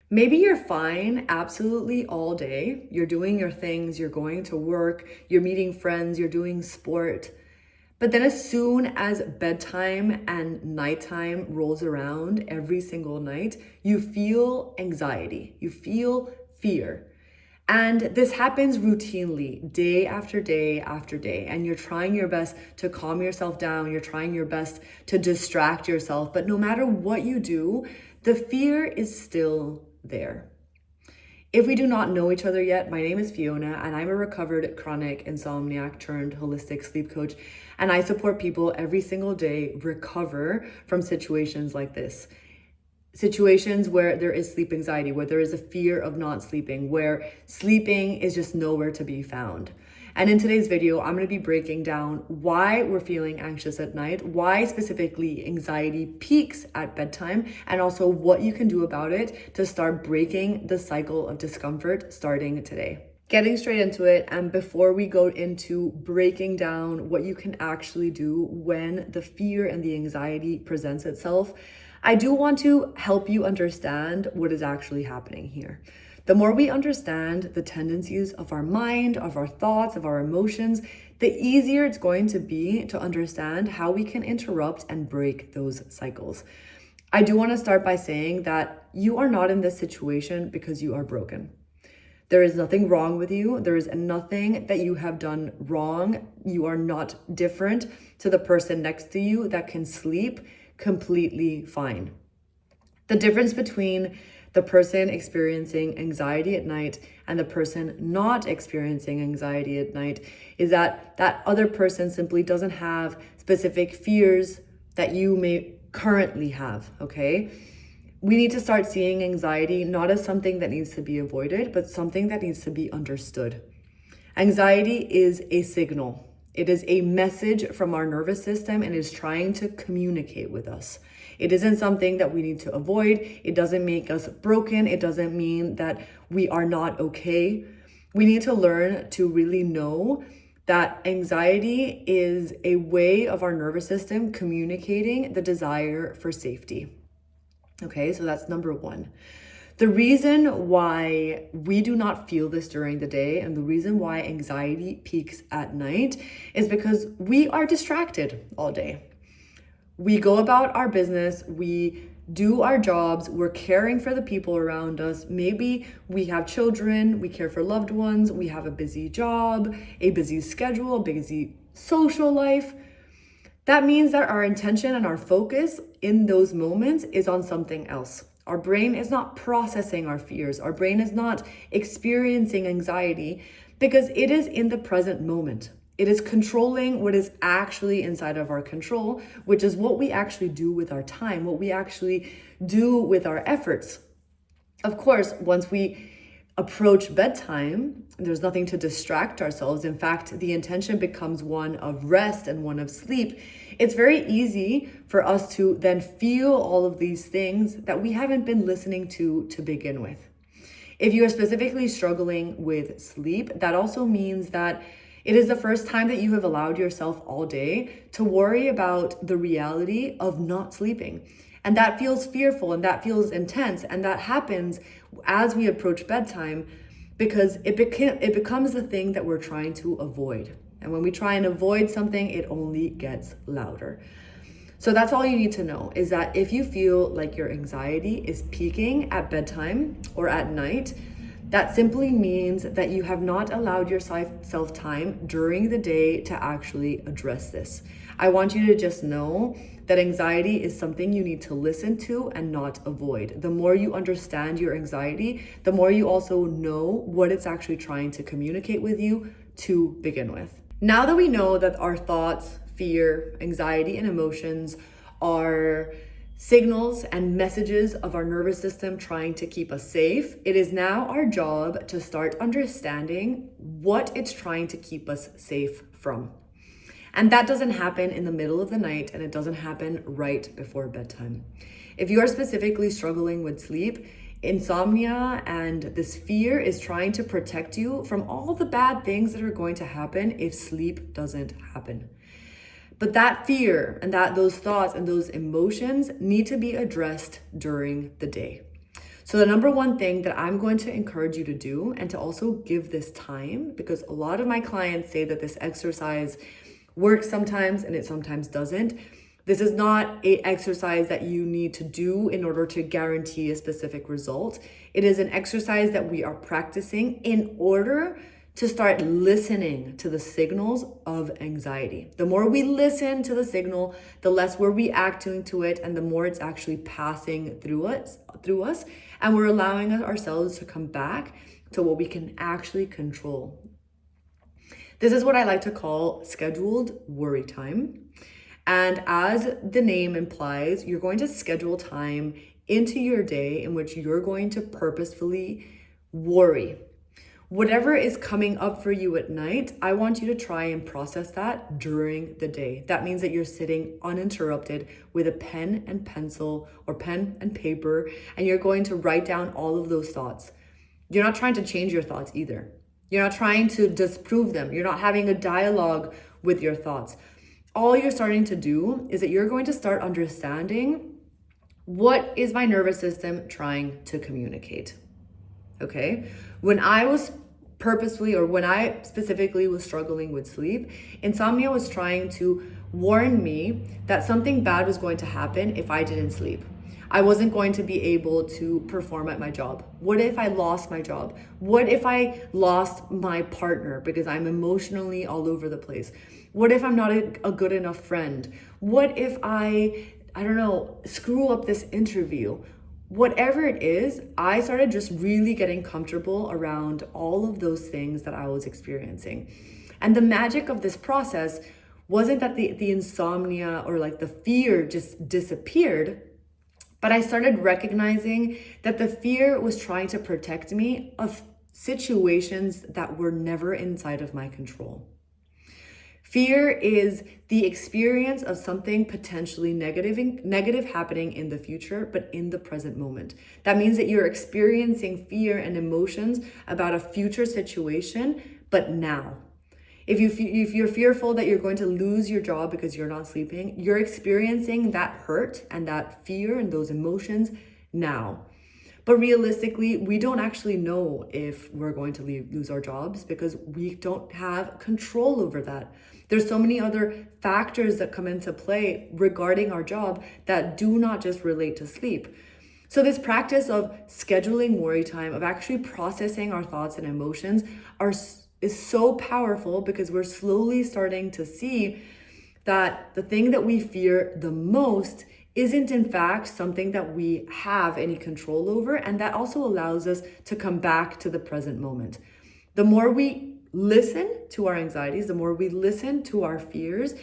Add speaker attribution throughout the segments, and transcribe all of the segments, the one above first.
Speaker 1: Maybe you're fine absolutely all day. You're doing your things, you're going to work, you're meeting friends, you're doing sport. But then as soon as bedtime and nighttime rolls around every single night, you feel anxiety, you feel fear. And this happens routinely, day after day after day. And you're trying your best to calm yourself down. You're trying your best to distract yourself. But no matter what you do, the fear is still there. If we do not know each other yet, my name is Fiona, and I'm a recovered chronic insomniac turned holistic sleep coach. And I support people every single day recover from situations like this. Situations where there is sleep anxiety, where there is a fear of not sleeping, where sleeping is just nowhere to be found. And in today's video, I'm going to be breaking down why we're feeling anxious at night, why specifically anxiety peaks at bedtime, and also what you can do about it to start breaking the cycle of discomfort starting today. Getting straight into it, and before we go into breaking down what you can actually do when the fear and the anxiety presents itself, I do want to help you understand what is actually happening here. The more we understand the tendencies of our mind, of our thoughts, of our emotions, the easier it's going to be to understand how we can interrupt and break those cycles. I do want to start by saying that you are not in this situation because you are broken. There is nothing wrong with you. There is nothing that you have done wrong. You are not different to the person next to you that can sleep completely fine. The difference between the person experiencing anxiety at night and the person not experiencing anxiety at night is that that other person simply doesn't have specific fears that you may currently have, okay? We need to start seeing anxiety not as something that needs to be avoided, but something that needs to be understood. Anxiety is a signal. It is a message from our nervous system and is trying to communicate with us. It isn't something that we need to avoid. It doesn't make us broken. It doesn't mean that we are not okay. We need to learn to really know that anxiety is a way of our nervous system communicating the desire for safety. Okay, so that's number one. The reason why we do not feel this during the day and the reason why anxiety peaks at night is because we are distracted all day. We go about our business, we do our jobs, we're caring for the people around us. Maybe we have children, we care for loved ones, we have a busy job, a busy schedule, a busy social life. That means that our intention and our focus in those moments is on something else. Our brain is not processing our fears. Our brain is not experiencing anxiety because it is in the present moment. It is controlling what is actually inside of our control, which is what we actually do with our time, what we actually do with our efforts. Of course, once we approach bedtime, there's nothing to distract ourselves. In fact, the intention becomes one of rest and one of sleep. It's very easy for us to then feel all of these things that we haven't been listening to begin with. If you are specifically struggling with sleep, that also means that it is the first time that you have allowed yourself all day to worry about the reality of not sleeping. And that feels fearful and that feels intense. And that happens as we approach bedtime because it becomes the thing that we're trying to avoid. And when we try and avoid something, it only gets louder. So that's all you need to know is that if you feel like your anxiety is peaking at bedtime or at night, that simply means that you have not allowed yourself time during the day to actually address this. I want you to just know that anxiety is something you need to listen to and not avoid. The more you understand your anxiety, the more you also know what it's actually trying to communicate with you to begin with. Now that we know that our thoughts, fear, anxiety, and emotions are signals and messages of our nervous system trying to keep us safe, it is now our job to start understanding what it's trying to keep us safe from. And that doesn't happen in the middle of the night, and it doesn't happen right before bedtime. If you are specifically struggling with sleep, insomnia and this fear is trying to protect you from all the bad things that are going to happen if sleep doesn't happen. But that fear and those thoughts and those emotions need to be addressed during the day. So the number one thing that I'm going to encourage you to do, and to also give this time, because a lot of my clients say that this exercise works sometimes and it sometimes doesn't. This is not an exercise that you need to do in order to guarantee a specific result. It is an exercise that we are practicing in order to start listening to the signals of anxiety. The more we listen to the signal, the less we're reacting to it, and the more it's actually passing through us, and we're allowing ourselves to come back to what we can actually control. This is what I like to call scheduled worry time. And as the name implies, you're going to schedule time into your day in which you're going to purposefully worry. Whatever is coming up for you at night, I want you to try and process that during the day. That means that you're sitting uninterrupted with a pen and pencil or pen and paper, and you're going to write down all of those thoughts. You're not trying to change your thoughts either. You're not trying to disprove them. You're not having a dialogue with your thoughts. All you're starting to do is that you're going to start understanding, what is my nervous system trying to communicate? Okay? When I specifically was struggling with sleep, insomnia was trying to warn me that something bad was going to happen if I didn't sleep. I wasn't going to be able to perform at my job. What if I lost my job? What if I lost my partner because I'm emotionally all over the place? What if I'm not a good enough friend? What if I don't know, screw up this interview? Whatever it is, I started just really getting comfortable around all of those things that I was experiencing. And the magic of this process wasn't that the insomnia or like the fear just disappeared, but I started recognizing that the fear was trying to protect me of situations that were never inside of my control. Fear is the experience of something potentially negative happening in the future, but in the present moment. That means that you're experiencing fear and emotions about a future situation, but now. If you're fearful that you're going to lose your job because you're not sleeping, you're experiencing that hurt and that fear and those emotions now. But realistically, we don't actually know if we're going to lose our jobs because we don't have control over that. There's so many other factors that come into play regarding our job that do not just relate to sleep. So this practice of scheduling worry time, of actually processing our thoughts and emotions is so powerful because we're slowly starting to see that the thing that we fear the most isn't in fact something that we have any control over, and that also allows us to come back to the present moment. The more we listen to our anxieties, the more we listen to our fears,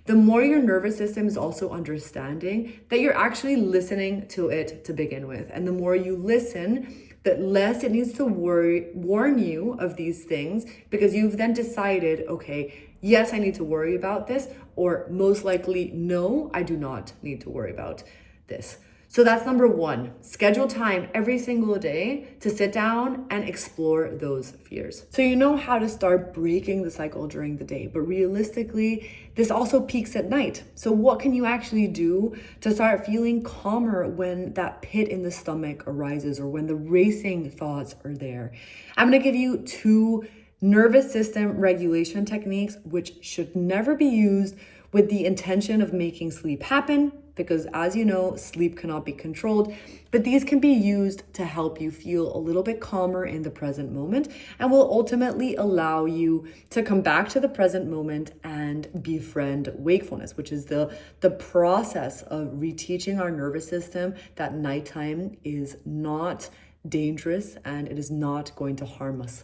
Speaker 1: the more your nervous system is also understanding that you're actually listening to it to begin with. And the more you listen, the less it needs to warn you of these things, because you've then decided, okay, yes, I need to worry about this, or most likely, no, I do not need to worry about this. So that's number one. Schedule time every single day to sit down and explore those fears. So you know how to start breaking the cycle during the day, but realistically, this also peaks at night. So what can you actually do to start feeling calmer when that pit in the stomach arises or when the racing thoughts are there? I'm gonna give you 2 nervous system regulation techniques which should never be used with the intention of making sleep happen, because as you know, sleep cannot be controlled, but these can be used to help you feel a little bit calmer in the present moment and will ultimately allow you to come back to the present moment and befriend wakefulness, which is the process of reteaching our nervous system that nighttime is not dangerous and it is not going to harm us.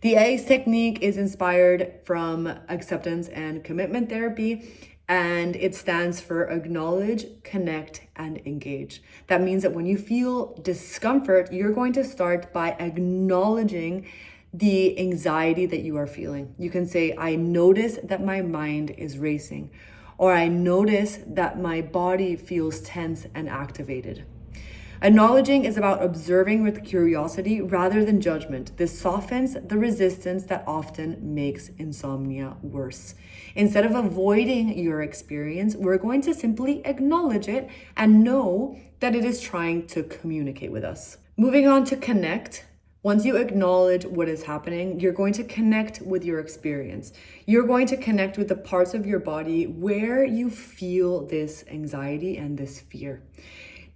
Speaker 1: The ACE technique is inspired from acceptance and commitment therapy, and it stands for acknowledge, connect, and engage. That means that when you feel discomfort, you're going to start by acknowledging the anxiety that you are feeling. You can say, I notice that my mind is racing, or I notice that my body feels tense and activated. Acknowledging is about observing with curiosity rather than judgment. This softens the resistance that often makes insomnia worse. Instead of avoiding your experience, we're going to simply acknowledge it and know that it is trying to communicate with us. Moving on to connect. Once you acknowledge what is happening, you're going to connect with your experience. You're going to connect with the parts of your body where you feel this anxiety and this fear.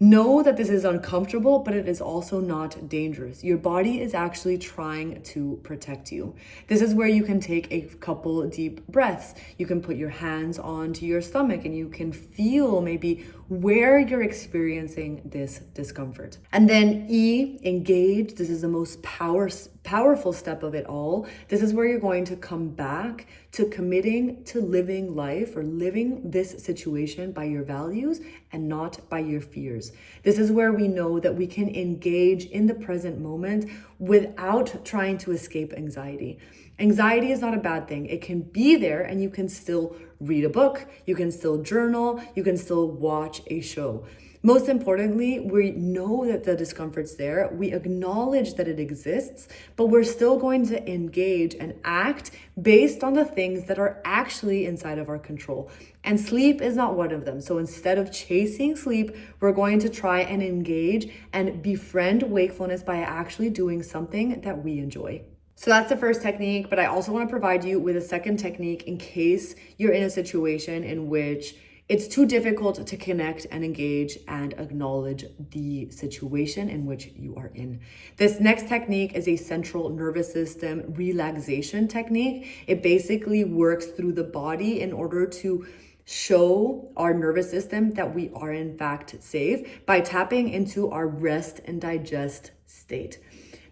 Speaker 1: Know that this is uncomfortable, but it is also not dangerous. Your body is actually trying to protect you. This is where you can take a couple deep breaths. You can put your hands onto your stomach and you can feel maybe where you're experiencing this discomfort. And then E, engage. This is the most powerful step of it all. This is where you're going to come back to committing to living life or living this situation by your values and not by your fears. This is where we know that we can engage in the present moment without trying to escape anxiety. Anxiety is not a bad thing. It can be there and you can still read a book, you can still journal, you can still watch a show. Most importantly, we know that the discomfort's there. We acknowledge that it exists, but we're still going to engage and act based on the things that are actually inside of our control. And sleep is not one of them. So instead of chasing sleep, we're going to try and engage and befriend wakefulness by actually doing something that we enjoy. So that's the first technique, but I also want to provide you with a second technique in case you're in a situation in which it's too difficult to connect and engage and acknowledge the situation in which you are in. This next technique is a central nervous system relaxation technique. It basically works through the body in order to show our nervous system that we are in fact safe by tapping into our rest and digest state.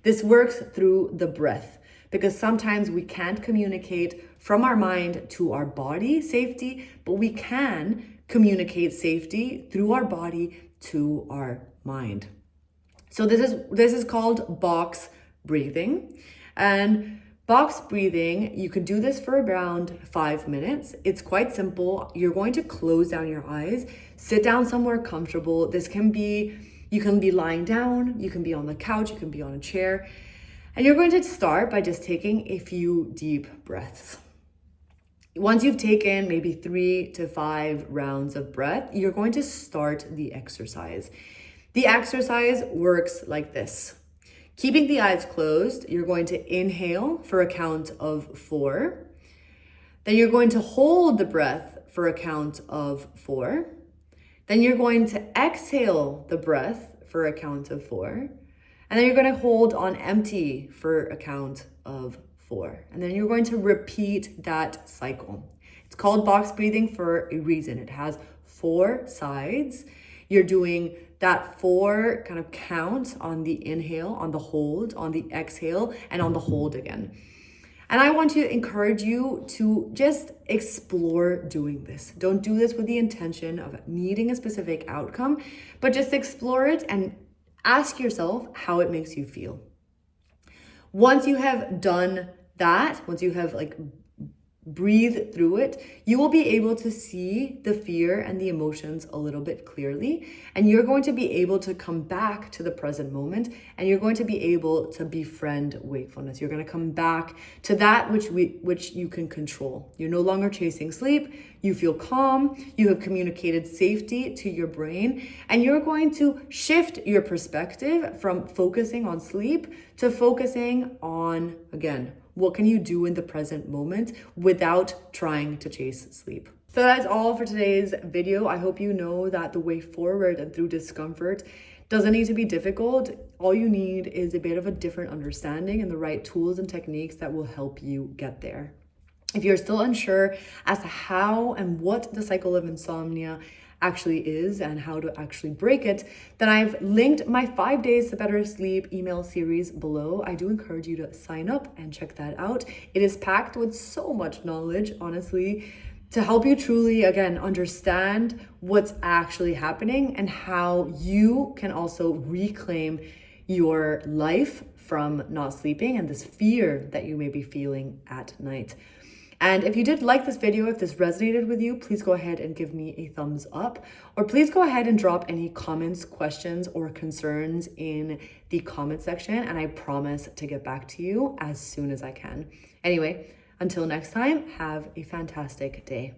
Speaker 1: This works through the breath because sometimes we can't communicate from our mind to our body safety, but we can communicate safety through our body to our mind. So this is called box breathing. And box breathing, you can do this for around 5 minutes. It's quite simple. You're going to close down your eyes, sit down somewhere comfortable. You can be lying down, you can be on the couch, you can be on a chair. And you're going to start by just taking a few deep breaths. Once you've taken maybe 3 to 5 rounds of breath, you're going to start the exercise. The exercise works like this. Keeping the eyes closed, you're going to inhale for a count of 4. Then you're going to hold the breath for a count of 4. Then you're going to exhale the breath for a count of 4. And then you're going to hold on empty for a count of 4. And then you're going to repeat that cycle. It's called box breathing for a reason. It has 4 sides. You're doing that 4 kind of count on the inhale, on the hold, on the exhale, and on the hold again. And I want to encourage you to just explore doing this. Don't do this with the intention of needing a specific outcome, but just explore it and ask yourself how it makes you feel. Once you have done that, once you have breathe through it, you will be able to see the fear and the emotions a little bit clearly, and you're going to be able to come back to the present moment, and you're going to be able to befriend wakefulness. You're going to come back to that which you can control. You're no longer chasing sleep. You feel calm. You have communicated safety to your brain, and you're going to shift your perspective from focusing on sleep to focusing on, again, what can you do in the present moment without trying to chase sleep? So that's all for today's video. I hope you know that the way forward and through discomfort doesn't need to be difficult. All you need is a bit of a different understanding and the right tools and techniques that will help you get there. If you're still unsure as to how and what the cycle of insomnia actually is and how to actually break it, then I've linked my 5 days to better sleep email series below. I do encourage you to sign up and check that out. It is packed with so much knowledge, honestly, to help you truly, again, understand what's actually happening and how you can also reclaim your life from not sleeping and this fear that you may be feeling at night. And if you did like this video, if this resonated with you, please go ahead and give me a thumbs up, or please go ahead and drop any comments, questions, or concerns in the comment section, and I promise to get back to you as soon as I can. Anyway, until next time, have a fantastic day.